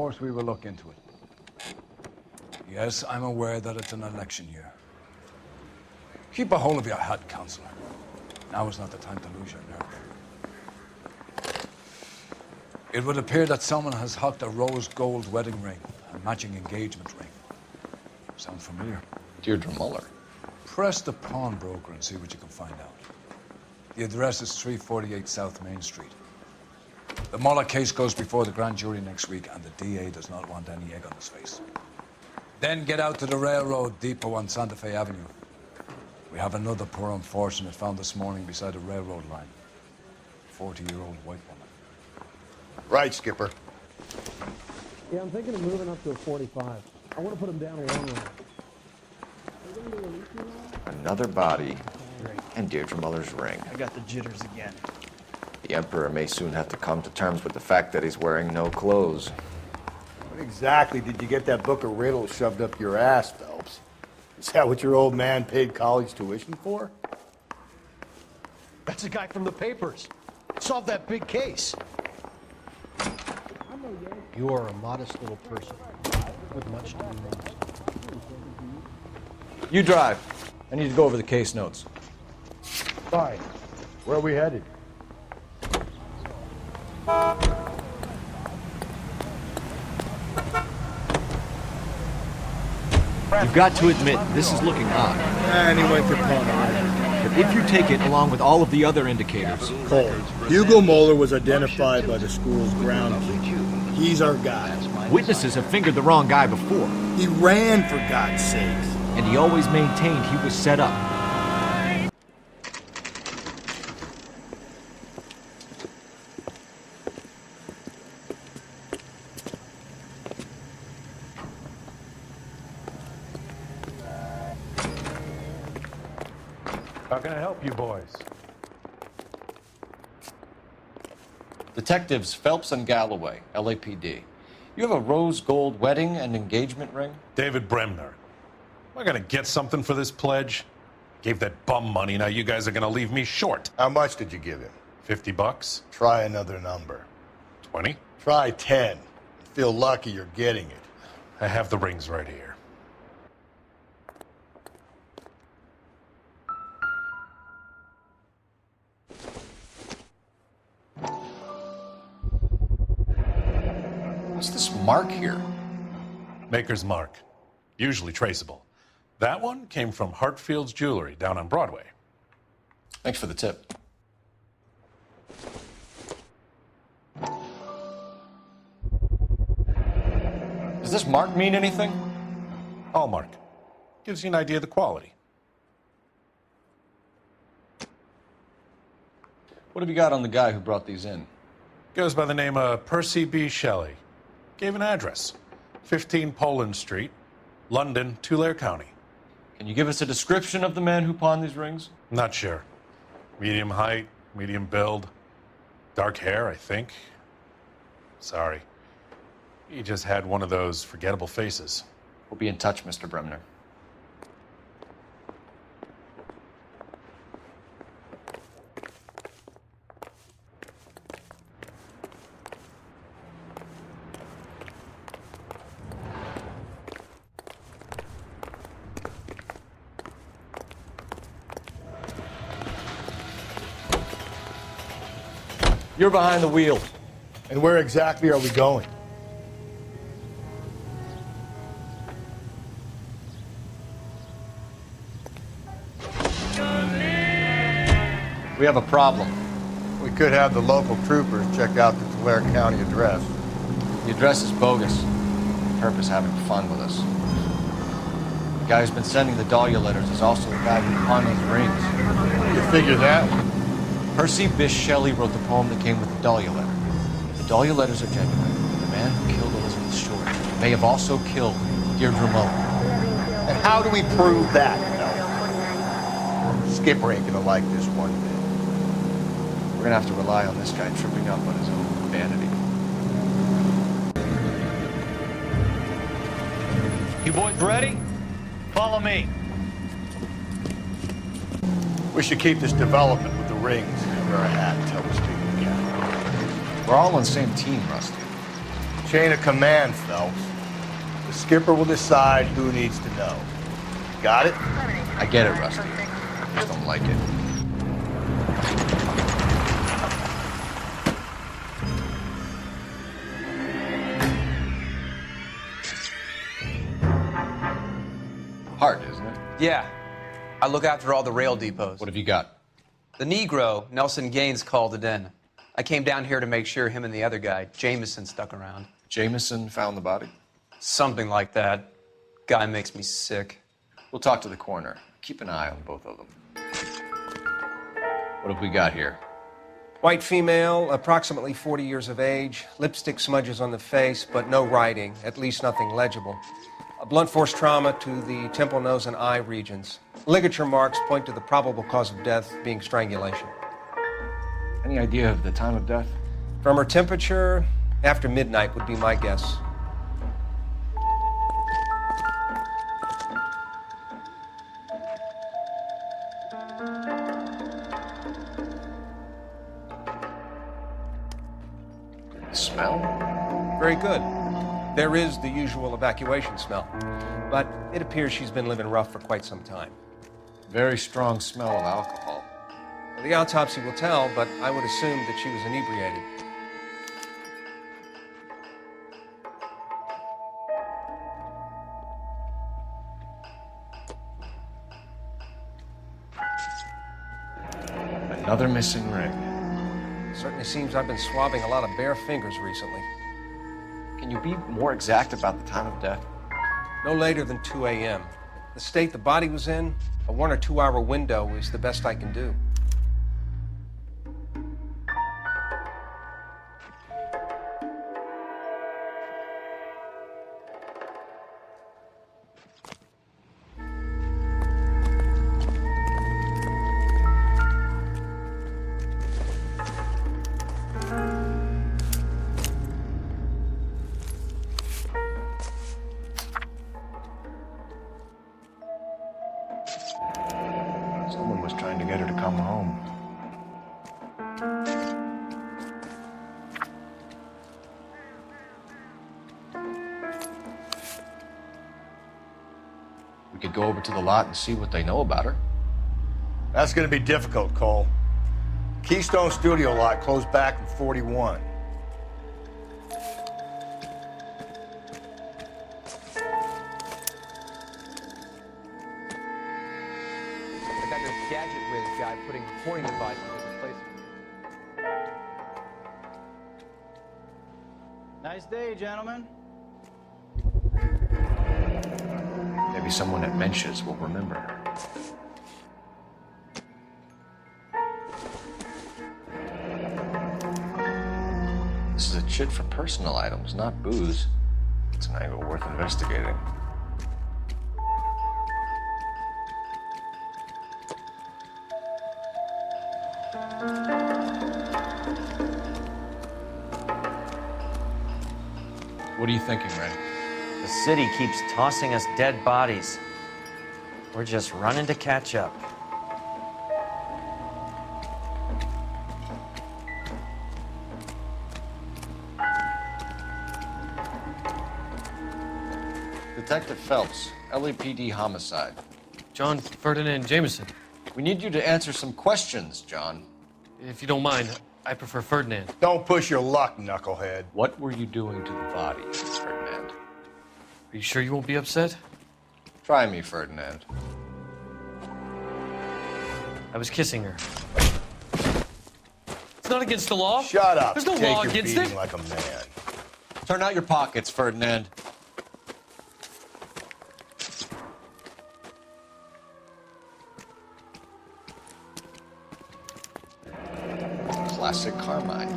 course we will look into it. Yes, I'm aware that it's an election year. Keep a hold of your head, Counselor. Now is not the time to lose your nerve. It would appear that someone has hocked a rose gold wedding ring, a matching engagement ring. Sound familiar? Deirdre Muller. Press the pawnbroker and see what you can find out. The address is 348 South Main Street. The Muller case goes before the grand jury next week, and the DA does not want any egg on his face. Then get out to the railroad depot on Santa Fe Avenue. We have another poor unfortunate found this morning beside a railroad line. 40-year-old white woman. Right, Skipper. Yeah, I'm thinking of moving up to a 45. I want to put him down a long way. Another body. And Deirdre Muller's ring. I got the jitters again. The Emperor may soon have to come to terms with the fact that he's wearing no clothes. What exactly did you get that book of riddles shoved up your ass, Phelps? Is that what your old man paid college tuition for? That's a guy from the papers. Solved that big case. You are a modest little person with much to be lost. You drive. I need to go over the case notes. Fine. Where are we headed? You've got to admit, this is looking odd. And he went to Kona. But if you take it along with all of the other indicators... Cole, Hugo Moeller was identified by the school's groundkeeper. He's our guy. Witnesses have fingered the wrong guy before. He ran, for God's sakes. And he always maintained he was set up. How can I help you boys? Detectives Phelps and Galloway, LAPD. You have a rose gold wedding and engagement ring? David Bremner. Am I gonna get something for this pledge? Gave that bum money, now you guys are gonna leave me short. How much did you give him? $50? Try another number. 20? Try 10. Feel lucky you're getting it. I have the rings right here. What's this mark here? Maker's mark. Usually traceable. That one came from Hartfield's Jewelry down on Broadway. Thanks for the tip. Does this mark mean anything? Hallmark. Gives you an idea of the quality. What have you got on the guy who brought these in? Goes by the name of Percy B. Shelley. Gave an address. 15 Poland Street, London, Tulare County. Can you give us a description of the man who pawned these rings? Not sure. Medium height, medium build. Dark hair, I think. Sorry. He just had one of those forgettable faces. We'll be in touch, Mr. Bremner. You're behind the wheel. And where exactly are we going? We have a problem. We could have the local troopers check out the Tulare County address. The address is bogus. Herb is having fun with us. The guy who's been sending the Dahlia letters is also the guy who pawned these rings. You figure that? Percy Bysshe Shelley wrote the poem that came with the Dahlia letter. If the Dahlia letters are genuine, the man who killed Elizabeth Short may have also killed Deirdre Muller. And how do we prove that? No. Skipper ain't gonna like this one bit. We're gonna have to rely on this guy tripping up on his own vanity. You boys ready? Follow me. We should keep this development with the rings and wear a hat until we speak again. We're all on the same team, Rusty. Chain of command, Phelps. The skipper will decide who needs to know. Got it? I get it, Rusty. I just don't like it. Hard, isn't it? Yeah. I look after all the rail depots. What have you got? The Negro, Nelson Gaines, called it in. I came down here to make sure him and the other guy, Jameson, stuck around. Jameson found the body? Something like that. Guy makes me sick. We'll talk to the coroner. Keep an eye on both of them. What have we got here? White female, approximately 40 years of age, lipstick smudges on the face, but no writing, at least nothing legible. A blunt force trauma to the temple, nose, and eye regions. Ligature marks point to the probable cause of death being strangulation. Any idea of the time of death? From her temperature, after midnight would be my guess. Smell? Very good. There is the usual evacuation smell, but it appears she's been living rough for quite some time. Very strong smell of alcohol. Well, the autopsy will tell, but I would assume that she was inebriated. Another missing ring. Certainly seems I've been swabbing a lot of bare fingers recently. Can you be more exact about the time of death? No later than 2 a.m. The state the body was in, a 1 or 2 hour window is the best I can do. Someone was trying to get her to come home. We could go over to the lot and see what they know about her. That's gonna be difficult, Cole. Keystone Studio lot closed back in 41. I got this gadget whiz guy putting recording devices in place. Nice day, gentlemen. Maybe someone at Mensch's will remember her. This is a chit for personal items, not booze. It's an angle worth investigating. What are you thinking, Ren? The city keeps tossing us dead bodies. We're just running to catch up. Detective Phelps, LAPD homicide. John Ferdinand Jameson. We need you to answer some questions, John. If you don't mind, I prefer Ferdinand. Don't push your luck, knucklehead. What were you doing to the body, Ferdinand? Are you sure you won't be upset? Try me, Ferdinand. I was kissing her. It's not against the law. Shut up. There's no Take law your against beating it. like a man. Turn out your pockets, Ferdinand. Classic Carmine.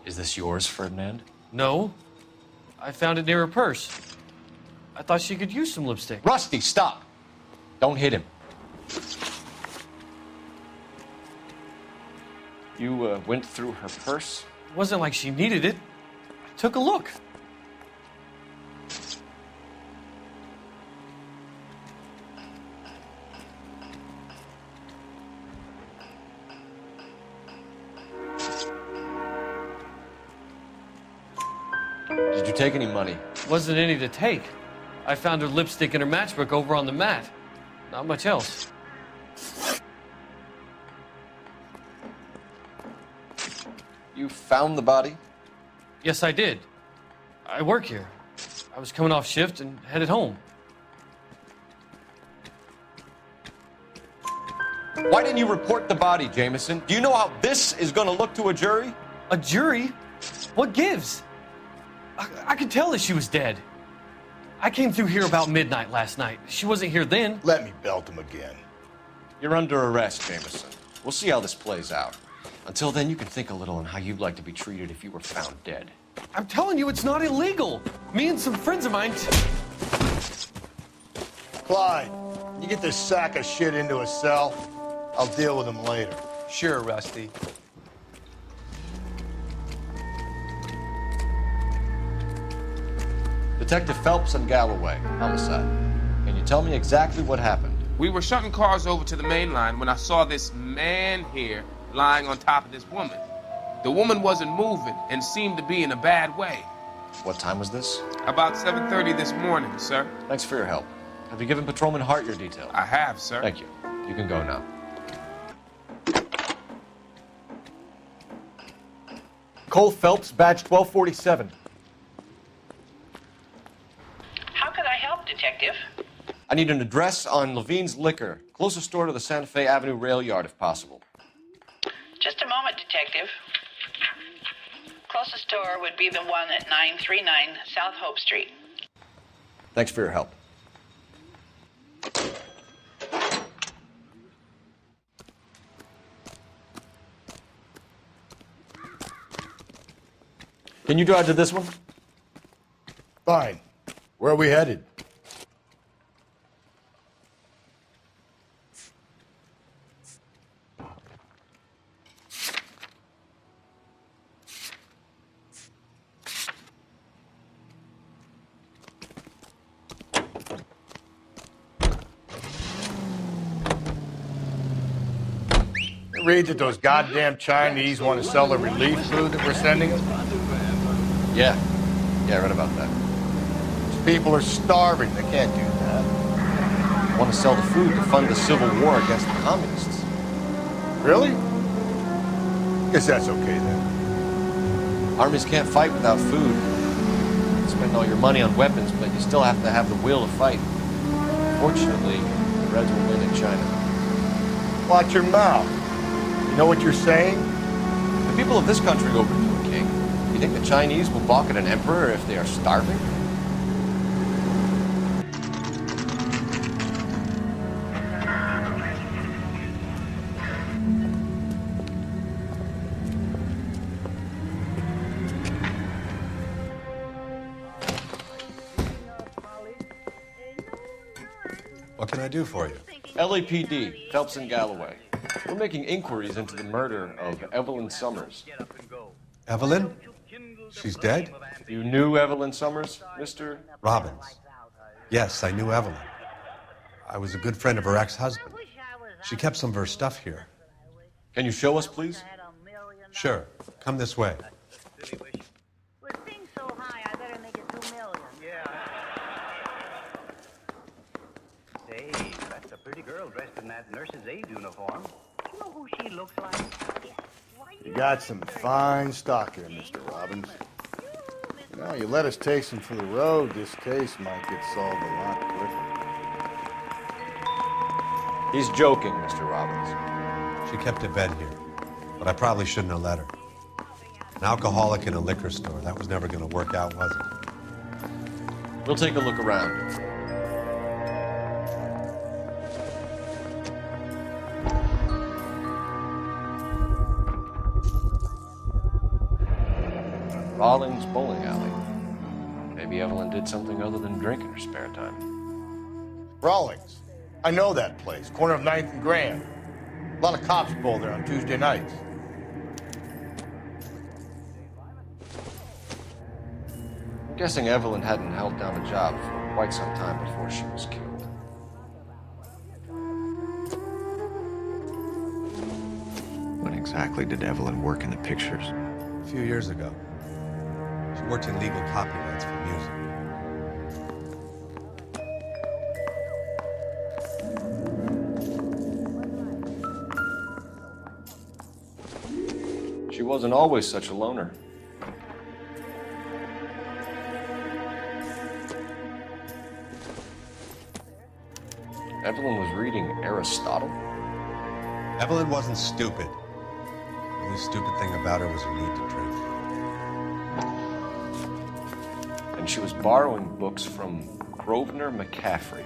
Is this yours, Ferdinand? No. I found it near her purse. I thought she could use some lipstick. Rusty, stop! Don't hit him. You went through her purse? It wasn't like she needed it. I took a look. Did you take any money? Wasn't any to take. I found her lipstick and her matchbook over on the mat. Not much else. You found the body? Yes, I did. I work here. I was coming off shift and headed home. Why didn't you report the body, Jameson? Do you know how this is going to look to a jury? A jury? What gives? I could tell that she was dead. I came through here about midnight last night. She wasn't here then. Let me belt him again. You're under arrest, Jameson. We'll see how this plays out. Until then, you can think a little on how you'd like to be treated if you were found dead. I'm telling you, it's not illegal. Me and some friends of mine... Clyde, you get this sack of shit into a cell. I'll deal with him later. Sure, Rusty. Detective Phelps and Galloway, homicide. Can you tell me exactly what happened? We were shunting cars over to the main line when I saw this man here lying on top of this woman. The woman wasn't moving and seemed to be in a bad way. What time was this? About 7:30 this morning, sir. Thanks for your help. Have you given Patrolman Hart your details? I have, sir. Thank you. You can go now. Cole Phelps, badge 1247. How can I help, Detective? I need an address on Levine's Liquor. Closest store to the Santa Fe Avenue rail yard, if possible. Just a moment, Detective. Closest store would be the one at 939 South Hope Street. Thanks for your help. Can you drive to this one? Fine. Where are we headed? Read that those goddamn Chinese want to sell the relief food that we're sending them? Yeah, I read about that. These people are starving. They can't do that. I want to sell the food to fund the civil war against the communists. Really? Guess that's okay then. Armies can't fight without food. You spend all your money on weapons, but you still have to have the will to fight. Fortunately, the Reds will win in China. Watch your mouth. You know what you're saying? The people of this country overthrew a king. You think the Chinese will balk at an emperor if they are starving? What can I do for you? LAPD, Phelps and Galloway. We're making inquiries into the murder of Evelyn Summers. Evelyn? She's dead? You knew Evelyn Summers, Mr. Robbins. Yes, I knew Evelyn. I was a good friend of her ex-husband. She kept some of her stuff here. Can you show us, please? Sure. Come this way. Say, that's a pretty girl dressed in that nurse's aide uniform. Do you know who she looks like? You got some fine stock here, Mr. Robbins. You know, you let us take some for the road, this case might get solved a lot quicker. He's joking, Mr. Robbins. She kept a bed here, but I probably shouldn't have let her. An alcoholic in a liquor store. That was never going to work out, was it? We'll take a look around. Rawlings Bowling Alley. Maybe Evelyn did something other than drink in her spare time. Rawlings. I know that place. Corner of 9th and Grand. A lot of cops bowl there on Tuesday nights. I'm guessing Evelyn hadn't held down a job for quite some time before she was killed. When exactly did Evelyn work in the pictures? A few years ago. She worked in legal copyrights for music. She wasn't always such a loner. Evelyn was reading Aristotle? Evelyn wasn't stupid. The only stupid thing about her was her need to drink. And she was borrowing books from Grosvenor McCaffrey.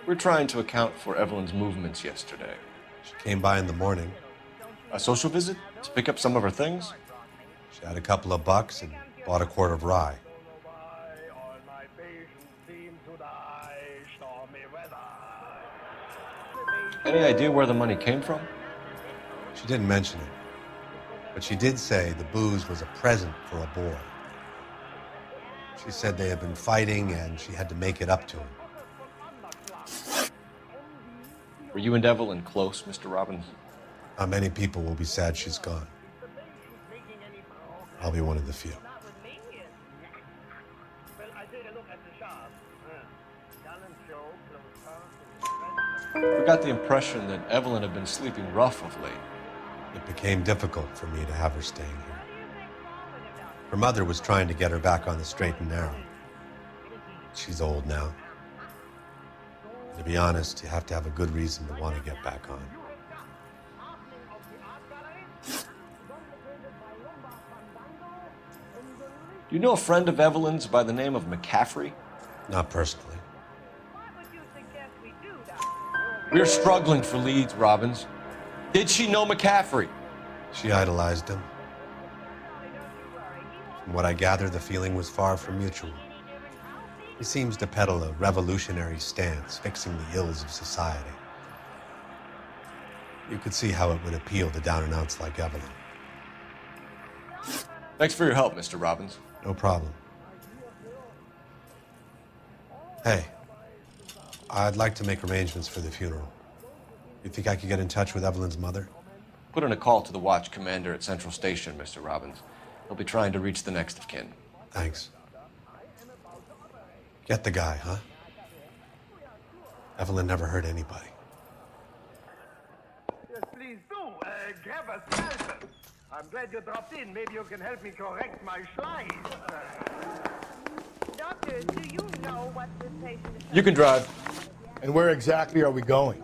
We're trying to account for Evelyn's movements yesterday. She came by in the morning. A social visit? To pick up some of her things? She had a couple of bucks and bought a quart of rye. Any idea where the money came from? She didn't mention it, but she did say the booze was a present for a boy. She said they had been fighting and she had to make it up to him. Were you and Evelyn close, Mr. Robbins? Not many people will be sad she's gone. I'll be one of the few. We got the impression that Evelyn had been sleeping rough of late. It became difficult for me to have her staying here. Her mother was trying to get her back on the straight and narrow. She's old now. To be honest, you have to have a good reason to want to get back on. Do you know a friend of Evelyn's by the name of McCaffrey? Not personally. We're struggling for leads, Robbins. Did she know McCaffrey? She idolized him. From what I gather, the feeling was far from mutual. He seems to peddle a revolutionary stance, fixing the ills of society. You could see how it would appeal to down-and-outs like Evelyn. Thanks for your help, Mr. Robbins. No problem. Hey, I'd like to make arrangements for the funeral. You think I could get in touch with Evelyn's mother? Put in a call to the watch commander at Central Station, Mr. Robbins. He'll be trying to reach the next of kin. Thanks. Get the guy, huh? Evelyn never hurt anybody. Yes, please do. Have a salad. I'm glad you dropped in. Maybe you can help me correct my slides. Doctor, do you know what this patient is? You can drive. And where exactly are we going?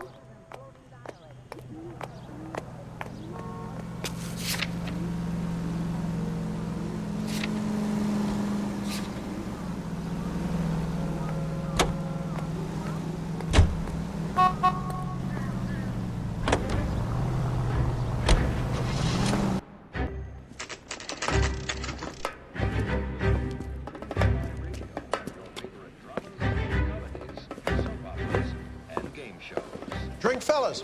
Drink, fellas.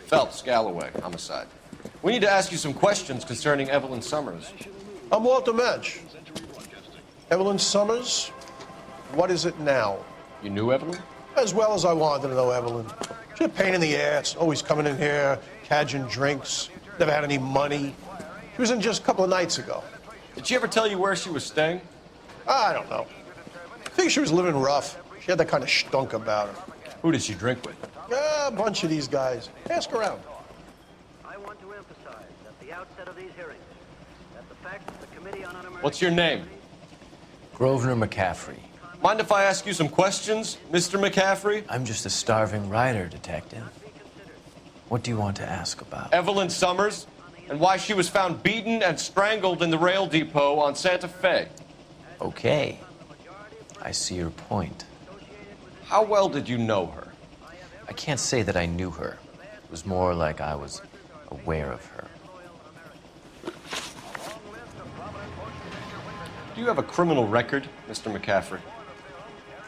Phelps, Galloway, homicide. We need to ask you some questions concerning Evelyn Summers. I'm Walter Mensch. Evelyn Summers, what is it now? You knew Evelyn? As well as I wanted to know Evelyn. She's a pain in the ass, always coming in here, cadging drinks, never had any money. She was in just a couple of nights ago. Did she ever tell you where she was staying? I don't know. I think she was living rough. She had that kind of stunk about her. Who did she drink with? A bunch of these guys. Ask around. I want to emphasize at the outset of these hearings that the fact that the Committee on Un-American... What's your name? Grosvenor McCaffrey. Mind if I ask you some questions, Mr. McCaffrey? I'm just a starving writer, Detective. What do you want to ask about? Evelyn Summers, and why she was found beaten and strangled in the rail depot on Santa Fe. Okay. I see your point. How well did you know her? I can't say that I knew her. It was more like I was aware of her. Do you have a criminal record, Mr. McCaffrey?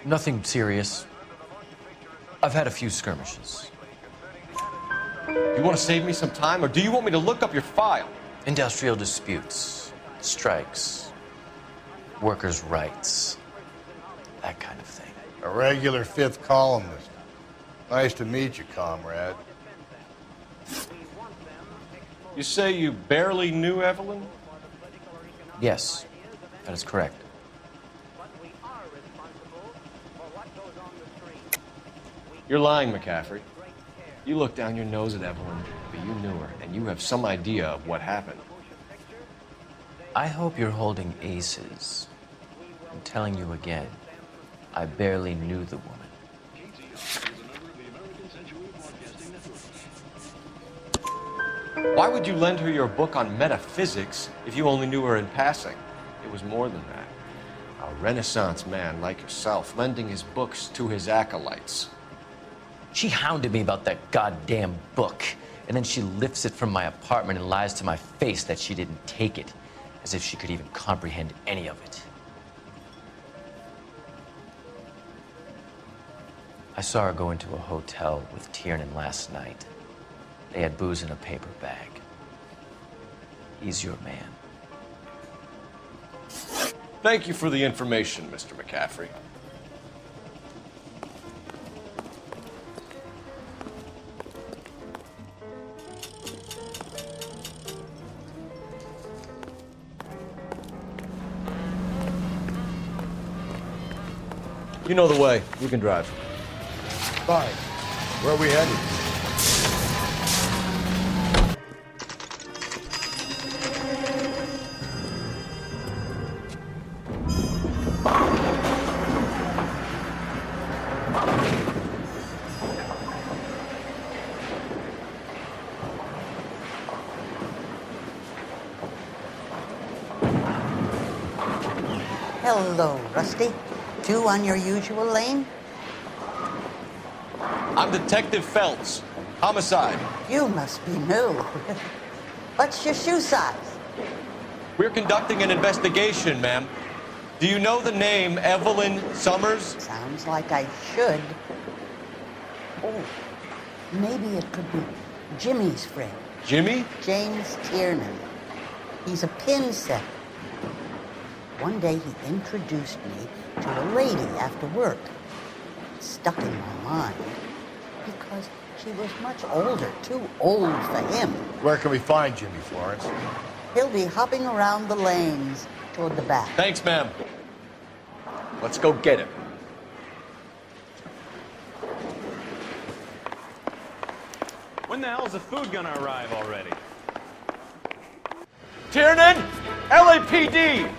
Nothing serious. I've had a few skirmishes. You want to save me some time, or do you want me to look up your file? Industrial disputes, strikes, workers' rights, that kind of thing. A regular fifth columnist. Nice to meet you, comrade. You say you barely knew Evelyn? Yes, that is correct. You're lying, McCaffrey. You looked down your nose at Evelyn, but you knew her, and you have some idea of what happened. I hope you're holding aces. I'm telling you again, I barely knew the woman. Why would you lend her your book on metaphysics if you only knew her in passing? It was more than that. A Renaissance man like yourself lending his books to his acolytes. She hounded me about that goddamn book, and then she lifts it from my apartment and lies to my face that she didn't take it, as if she could even comprehend any of it. I saw her go into a hotel with Tiernan last night. They had booze in a paper bag. He's your man. Thank you for the information, Mr. McCaffrey. You know the way. You can drive. Fine. Where are we headed? Hello, Rusty. Two on your usual lane? I'm Detective Phelps. Homicide. You must be new. What's your shoe size? We're conducting an investigation, ma'am. Do you know the name Evelyn Summers? Sounds like I should. Oh, maybe it could be Jimmy's friend. Jimmy? James Tiernan. He's a pin setter. One day he introduced me to a lady after work. It stuck in my mind because she was much older, too old for him. Where can we find Jimmy, Florence? He'll be hopping around the lanes toward the back. Thanks, ma'am. Let's go get him. When the hell's the food gonna arrive already? Tiernan! LAPD!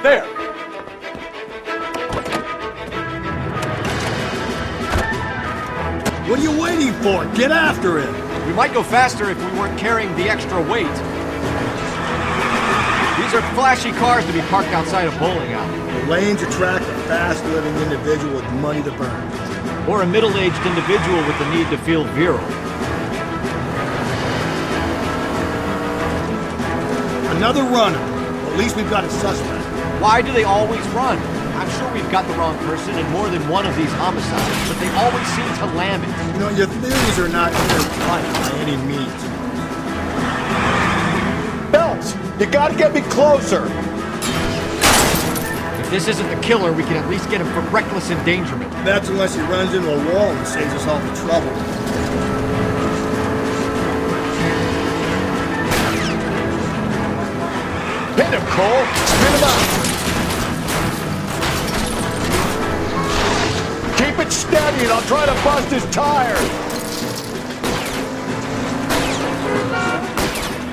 There! What are you waiting for? Get after him! We might go faster if we weren't carrying the extra weight. These are flashy cars to be parked outside a bowling alley. The lanes attract a fast-living individual with money to burn. Or a middle-aged individual with the need to feel virile. Another runner. At least we've got a suspect. Why do they always run? I'm sure we've got the wrong person in more than one of these homicides, but they always seem to lam it. You know, your theories are not airtight by any means. Phelps, you gotta get me closer! If this isn't the killer, we can at least get him for reckless endangerment. That's unless he runs into a wall and saves us all the trouble. Hit him, Cole! Spin him out! Keep it still! idiot. I'll try to bust his tires.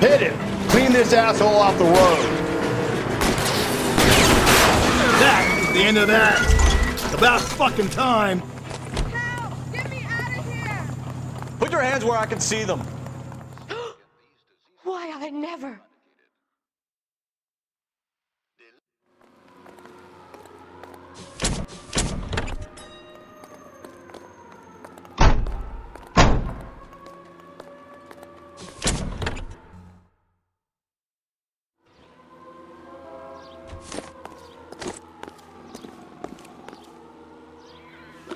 Hit him. Clean this asshole off the road. That is the end of that. It's about fucking time. Put your hands where I can see them. Why, I never.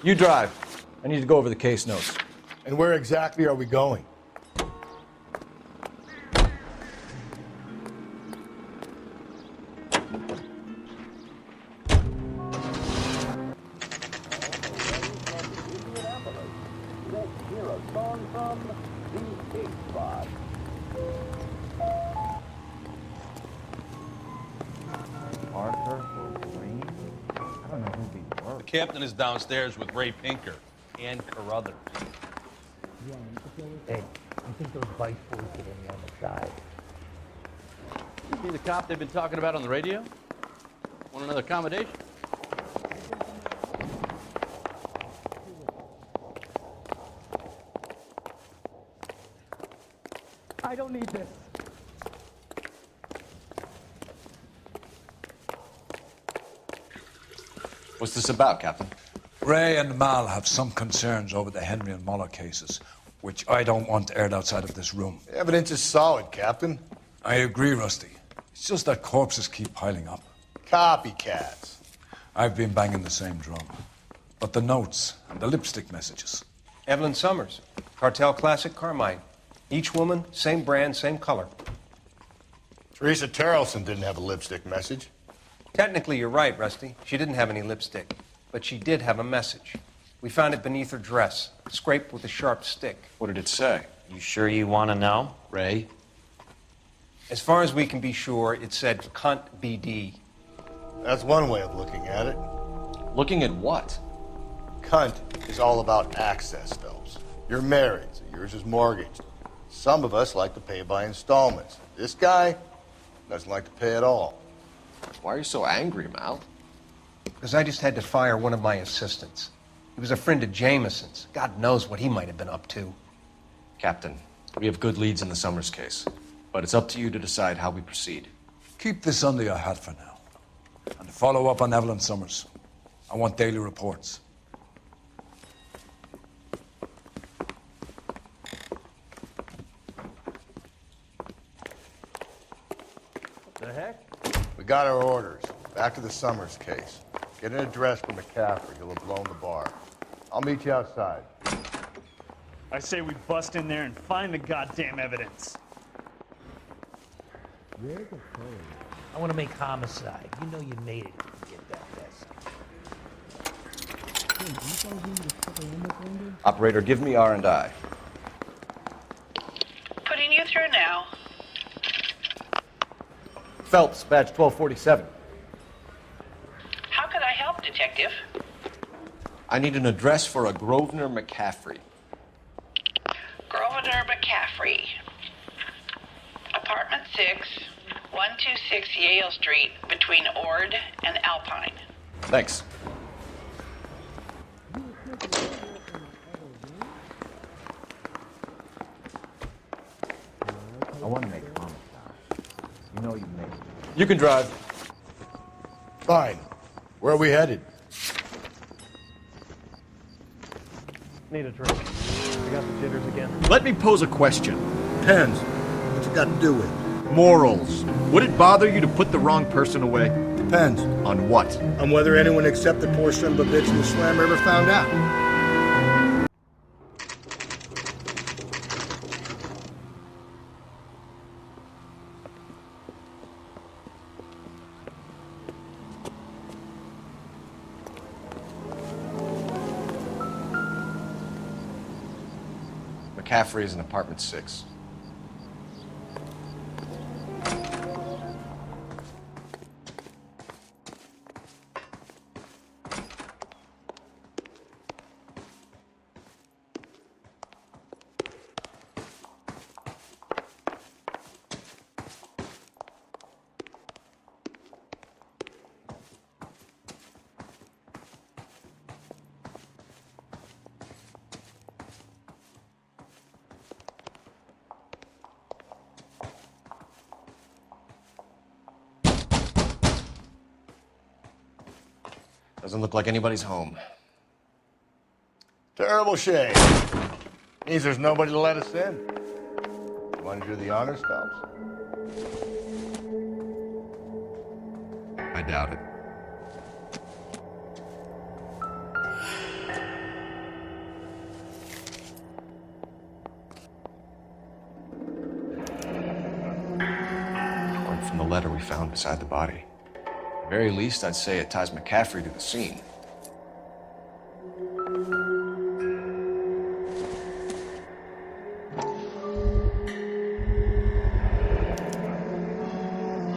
You drive. I need to go over the case notes. And where exactly are we going? The captain is downstairs with Ray Pinker and Carruthers. Hey, I think those vice boys get in on the side. See the cop they've been talking about on the radio? Want another accommodation? I don't need this. What's this about, Captain? Ray and Mal have some concerns over the Henry and Muller cases, which I don't want aired outside of this room. The evidence is solid, Captain. I agree, Rusty. It's just that corpses keep piling up. Copycats. I've been banging the same drum. But the notes and the lipstick messages. Evelyn Summers, Cartel Classic Carmine. Each woman, same brand, same color. Teresa Terrelson didn't have a lipstick message. Technically, you're right, Rusty. She didn't have any lipstick. But she did have a message. We found it beneath her dress, scraped with a sharp stick. What did it say? You sure you want to know? Ray? As far as we can be sure, it said cunt BD. That's one way of looking at it. Looking at what? Cunt is all about access, Phelps. You're married, so yours is mortgaged. Some of us like to pay by installments. This guy doesn't like to pay at all. Why are you so angry, Mal? Because I just had to fire one of my assistants. He was a friend of Jameson's. God knows what he might have been up to. Captain, we have good leads in the Summers case, but it's up to you to decide how we proceed. Keep this under your hat for now. And follow up on Evelyn Summers. I want daily reports. The heck? We got our orders. Back to the Summers case. Get an address for McCaffrey. He'll have blown the bar. I'll meet you outside. I say we bust in there and find the goddamn evidence. I want to make homicide. You know you made it if you get that desk. Operator, give me R&I. Putting you through now. Phelps, badge 1247. How could I help, Detective? I need an address for a Grosvenor McCaffrey. Grosvenor McCaffrey. Apartment 6, 126 Yale Street, between Ord and Alpine. Thanks. I want to make homicide. You know you made it. You can drive. Fine. Where are we headed? Need a drink. I got the jitters again. Let me pose a question. Depends. What's it got to do with? Morals. Would it bother you to put the wrong person away? Depends. On what? On whether anyone except the poor son of a bitch in the slammer ever found out. McCaffrey is in apartment 6. Doesn't look like anybody's home. Terrible shame. Means there's nobody to let us in. You want to do the honors, Phelps? I doubt it. From the letter we found beside the body. At the very least, I'd say it ties McCaffrey to the scene.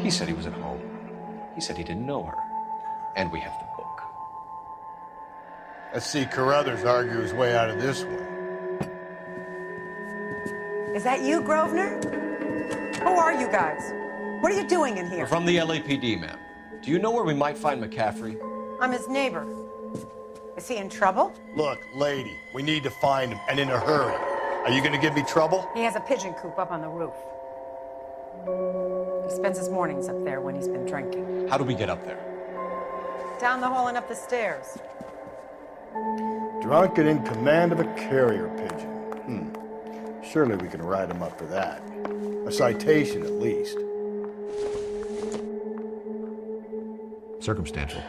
He said he was at home. He said he didn't know her. And we have the book. Let's see Carruthers argue his way out of this one. Is that you, Grosvenor? Who are you guys? What are you doing in here? We're from the LAPD, ma'am. Do you know where we might find McCaffrey? I'm his neighbor. Is he in trouble? Look, lady, we need to find him, and in a hurry. Are you going to give me trouble? He has a pigeon coop up on the roof. He spends his mornings up there when he's been drinking. How do we get up there? Down the hall and up the stairs. Drunk and in command of a carrier pigeon. Surely we can write him up for that. A citation, at least. Circumstantial.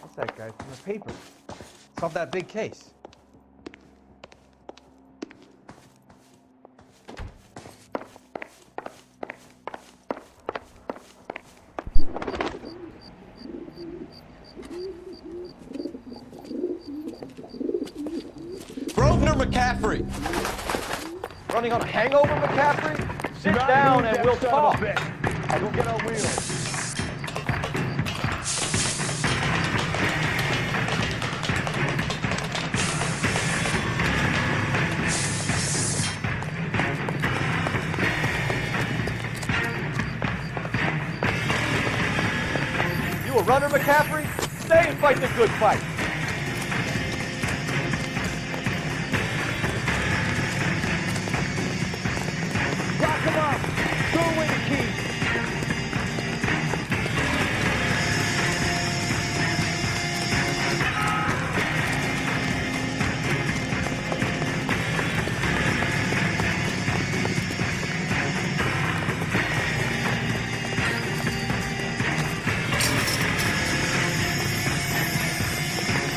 What's that guy from the paper? Solve that big case. McCaffrey! Running on a hangover, McCaffrey? Sit down and we'll talk. I will get our wheels. You a runner, McCaffrey? Stay and fight the good fight.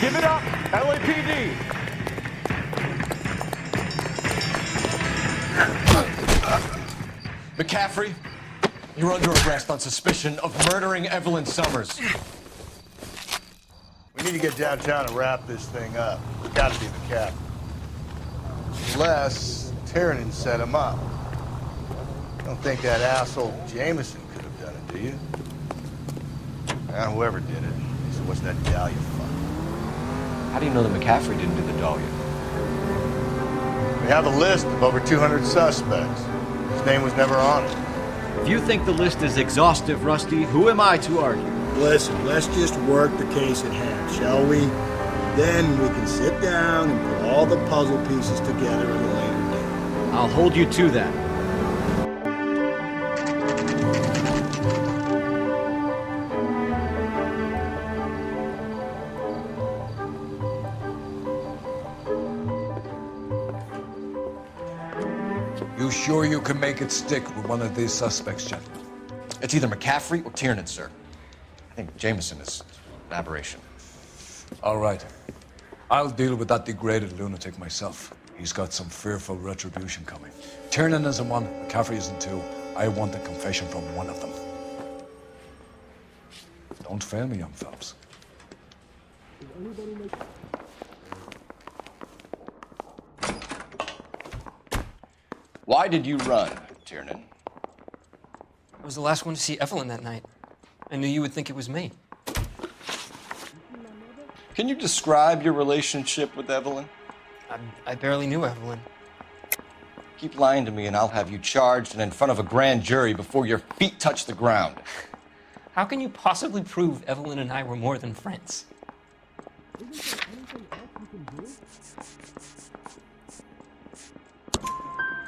Give it up, LAPD. McCaffrey, you're under arrest on suspicion of murdering Evelyn Summers. We need to get downtown and wrap this thing up. It's got to be the cap. Unless Tiernan set him up. Don't think that asshole Jameson could have done it, do you? Whoever did it. So what's that Dahlia fuck? How do you know that McCaffrey didn't do the Dahlia? We have a list of over 200 suspects. His name was never on it. If you think the list is exhaustive, Rusty, who am I to argue? Listen, let's just work the case at hand, shall we? Then we can sit down and put all the puzzle pieces together at a later date. I'll hold you to that. You sure you can make it stick with one of these suspects, gentlemen? It's either McCaffrey or Tiernan, sir. I think Jameson is an aberration. All right. I'll deal with that degraded lunatic myself. He's got some fearful retribution coming. Tiernan isn't one, McCaffrey isn't two. I want a confession from one of them. Don't fail me, young Phelps. Why did you run, Tiernan? I was the last one to see Evelyn that night. I knew you would think it was me. Can you describe your relationship with Evelyn? I barely knew Evelyn. Keep lying to me and I'll have you charged and in front of a grand jury before your feet touch the ground. How can you possibly prove Evelyn and I were more than friends?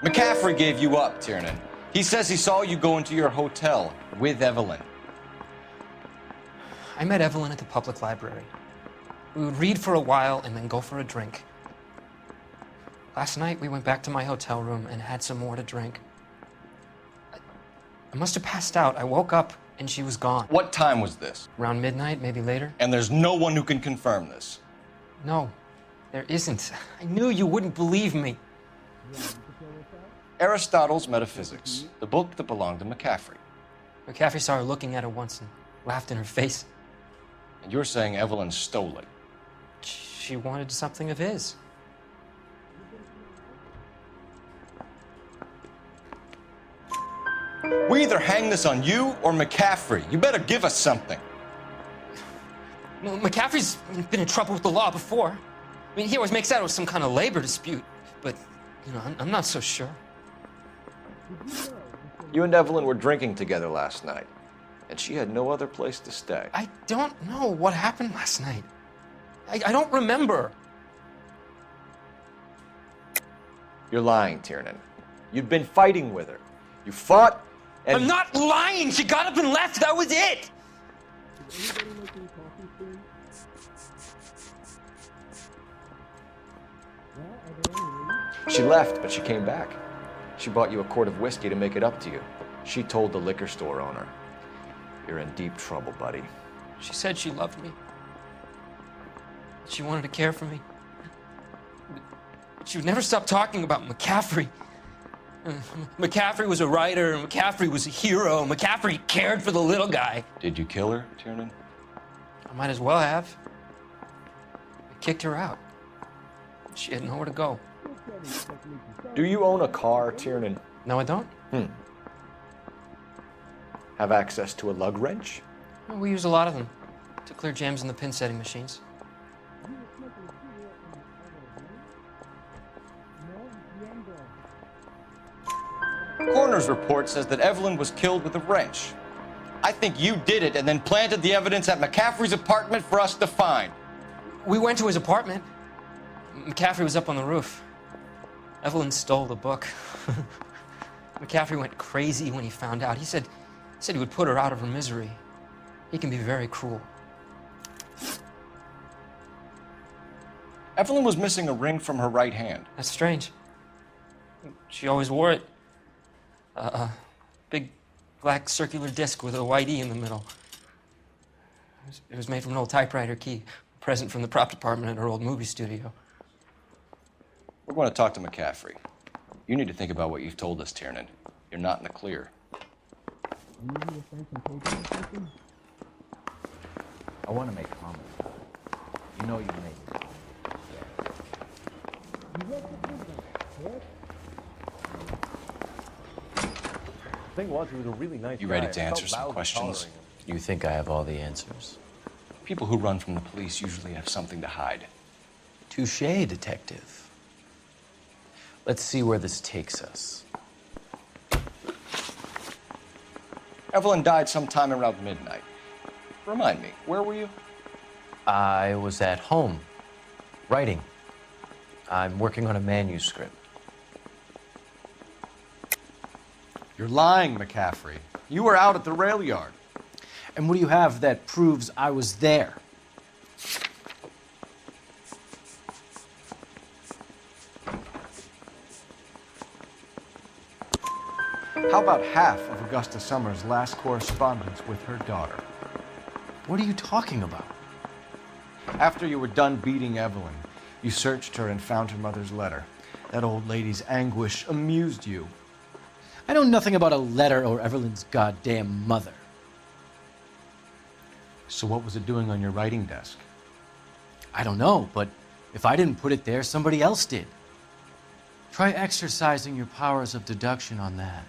McCaffrey gave you up, Tiernan. He says he saw you go into your hotel with Evelyn. I met Evelyn at the public library. We would read for a while and then go for a drink. Last night, we went back to my hotel room and had some more to drink. I must have passed out. I woke up and she was gone. What time was this? Around midnight, maybe later. And there's no one who can confirm this. No, there isn't. I knew you wouldn't believe me. Aristotle's Metaphysics, the book that belonged to McCaffrey. McCaffrey saw her looking at it once and laughed in her face. And you're saying Evelyn stole it? She wanted something of his. We either hang this on you or McCaffrey. You better give us something. Well, McCaffrey's been in trouble with the law before. I mean, he always makes out it was some kind of labor dispute. But, you know, I'm not so sure. You and Evelyn were drinking together last night, and she had no other place to stay. I don't know what happened last night. I don't remember. You're lying, Tiernan. You'd been fighting with her. You fought, and... I'm not lying! She got up and left! That was it! She left, but she came back. She bought you a quart of whiskey to make it up to you. She told the liquor store owner. You're in deep trouble, buddy. She said she loved me. She wanted to care for me. She would never stop talking about McCaffrey. McCaffrey was a writer, and McCaffrey was a hero. McCaffrey cared for the little guy. Did you kill her, Tiernan? I might as well have. I kicked her out. She had nowhere to go. Do you own a car, Tiernan? No, I don't. Have access to a lug wrench? Well, we use a lot of them to clear jams in the pin setting machines. Coroner's report says that Evelyn was killed with a wrench. I think you did it and then planted the evidence at McCaffrey's apartment for us to find. We went to his apartment. McCaffrey was up on the roof. Evelyn stole the book. McCaffrey went crazy when he found out. He said he would put her out of her misery. He can be very cruel. Evelyn was missing a ring from her right hand. That's strange. She always wore it. Big black circular disc with a white E in the middle. It was made from an old typewriter key, a present from the prop department at her old movie studio. We're going to talk to McCaffrey. You need to think about what you've told us, Tiernan. You're not in the clear. I want to make comments. You know you made it. The thing was, he was a really nice guy. You ready to answer some questions? You think I have all the answers? People who run from the police usually have something to hide. Touché, detective. Let's see where this takes us. Evelyn died sometime around midnight. Remind me, where were you? I was at home, writing. I'm working on a manuscript. You're lying, McCaffrey. You were out at the rail yard. And what do you have that proves I was there? How about half of Augusta Summers' last correspondence with her daughter? What are you talking about? After you were done beating Evelyn, you searched her and found her mother's letter. That old lady's anguish amused you. I know nothing about a letter or Evelyn's goddamn mother. So what was it doing on your writing desk? I don't know, but if I didn't put it there, somebody else did. Try exercising your powers of deduction on that.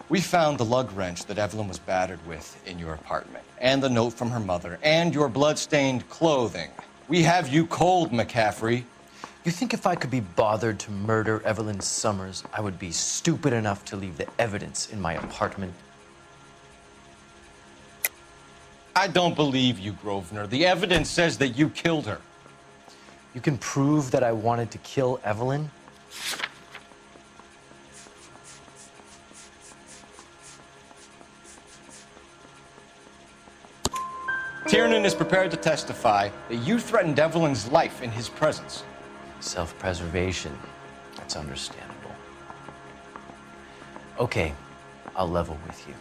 We found the lug wrench that Evelyn was battered with in your apartment, and the note from her mother, and your blood-stained clothing. We have you cold, McCaffrey. You think if I could be bothered to murder Evelyn Summers, I would be stupid enough to leave the evidence in my apartment? I don't believe you, Grosvenor. The evidence says that you killed her. You can prove that I wanted to kill Evelyn? Tiernan is prepared to testify that you threatened Evelyn's life in his presence. Self-preservation. That's understandable. Okay, I'll level with you.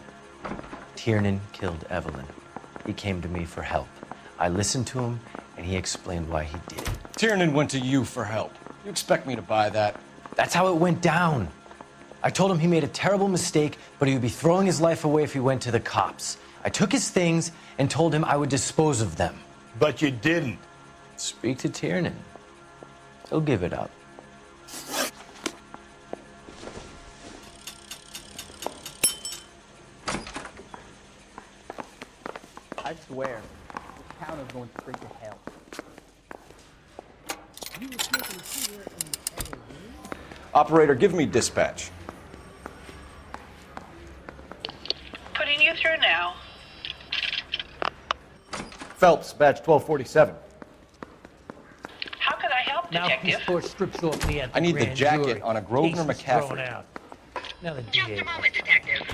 Tiernan killed Evelyn. He came to me for help. I listened to him, and he explained why he did it. Tiernan went to you for help. You expect me to buy that? That's how it went down. I told him he made a terrible mistake, but he would be throwing his life away if he went to the cops. I took his things and told him I would dispose of them. But you didn't. Speak to Tiernan. He'll give it up. I swear, this town is going straight to hell. Operator, give me dispatch. Putting you through now. Phelps, badge 1247. How could I help, Now Detective? this court strips off me at the I need the grand jacket jury. on a Grosvenor Case is thrown McCaffrey. out. Now the Just DA. a moment, Detective.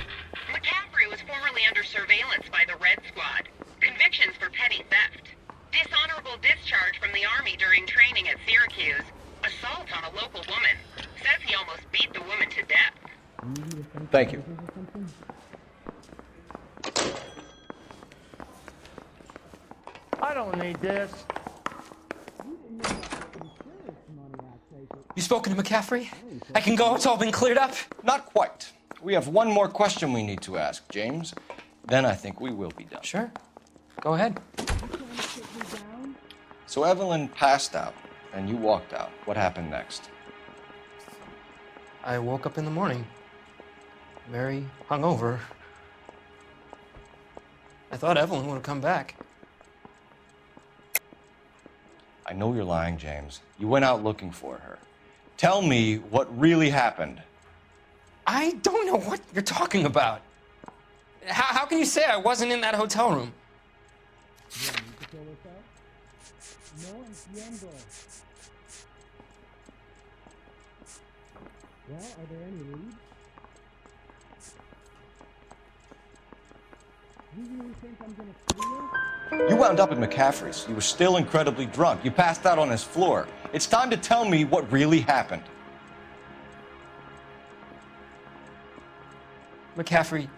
McCaffrey was formerly under surveillance by the Red Squad. Convictions for petty theft. Dishonorable discharge from the Army during training at Syracuse. Assault on a local woman. Says he almost beat the woman to death. Thank you. I don't need this. You spoken to McCaffrey? I can go, it's all been cleared up? Not quite. We have one more question we need to ask, James. Then I think we will be done. Sure. Go ahead. So Evelyn passed out, and you walked out. What happened next? I woke up in the morning, very hungover. I thought Evelyn would have come back. I know you're lying, James. You went out looking for her. Tell me what really happened. I don't know what you're talking about. How can you say I wasn't in that hotel room? Well, are there any leads? You really think I'm gonna steal? You wound up at McCaffrey's. You were still incredibly drunk. You passed out on his floor. It's time to tell me what really happened. McCaffrey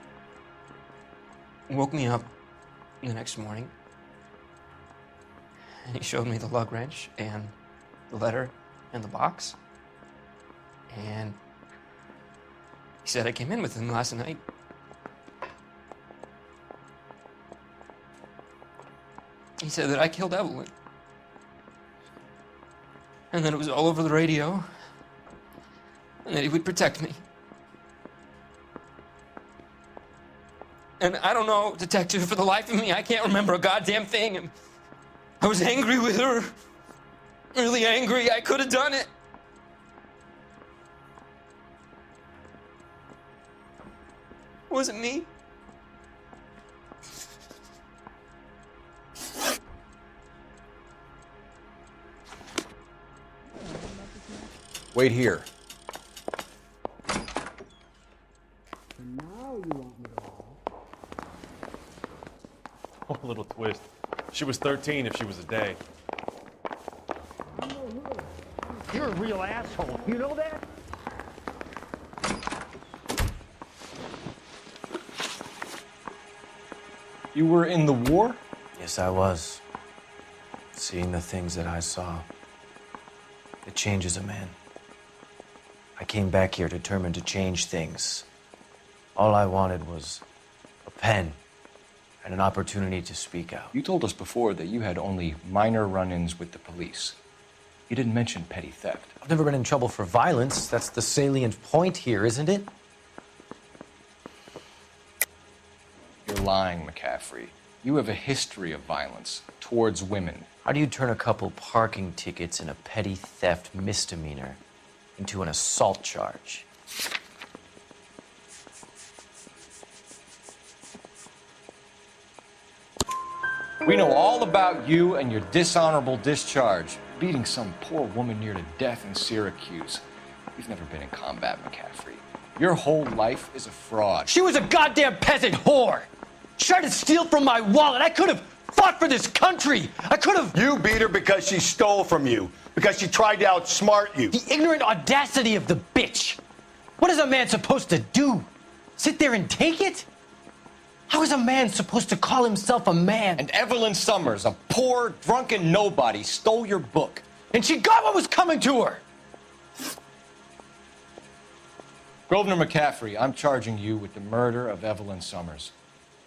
woke me up the next morning, and he showed me the lug wrench and the letter and the box, and he said I came in with him last night. He said that I killed Evelyn, and that it was all over the radio, and that he would protect me. And I don't know, Detective, for the life of me, I can't remember a goddamn thing. And I was angry with her. Really angry. I could have done it. Was it me? Wait here. Oh, a little twist. She was 13 if she was a day. You're a real asshole. You know that? You were in the war? Yes, I was. Seeing the things that I saw, it changes a man. I came back here determined to change things. All I wanted was a pen and an opportunity to speak out. You told us before that you had only minor run-ins with the police. You didn't mention petty theft. I've never been in trouble for violence. That's the salient point here, isn't it? You're lying, McCaffrey. You have a history of violence towards women. How do you turn a couple parking tickets and a petty theft misdemeanor into an assault charge? We know all about you and your dishonorable discharge. beating some poor woman near to death in Syracuse. You've never been in combat, McCaffrey. Your whole life is a fraud. She was a goddamn peasant whore. She tried to steal from my wallet. I could have fought for this country. I could have. You beat her because she stole from you. Because she tried to outsmart you. The ignorant audacity of the bitch. What is a man supposed to do? Sit there and take it? How is a man supposed to call himself a man? And Evelyn Summers, a poor, drunken nobody, stole your book. And she got what was coming to her. Grosvenor McCaffrey, I'm charging you with the murder of Evelyn Summers.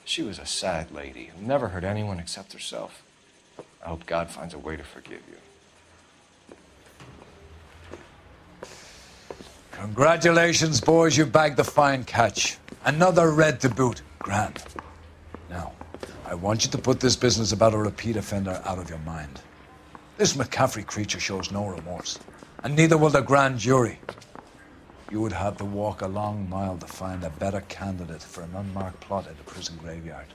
She was a sad lady who never hurt anyone except herself. I hope God finds a way to forgive you. Congratulations, boys, you bagged the fine catch. Another red to boot. Grand. Now, I want you to put this business about a repeat offender out of your mind. This McCaffrey creature shows no remorse, and neither will the grand jury. You would have to walk a long mile to find a better candidate for an unmarked plot at the prison graveyard.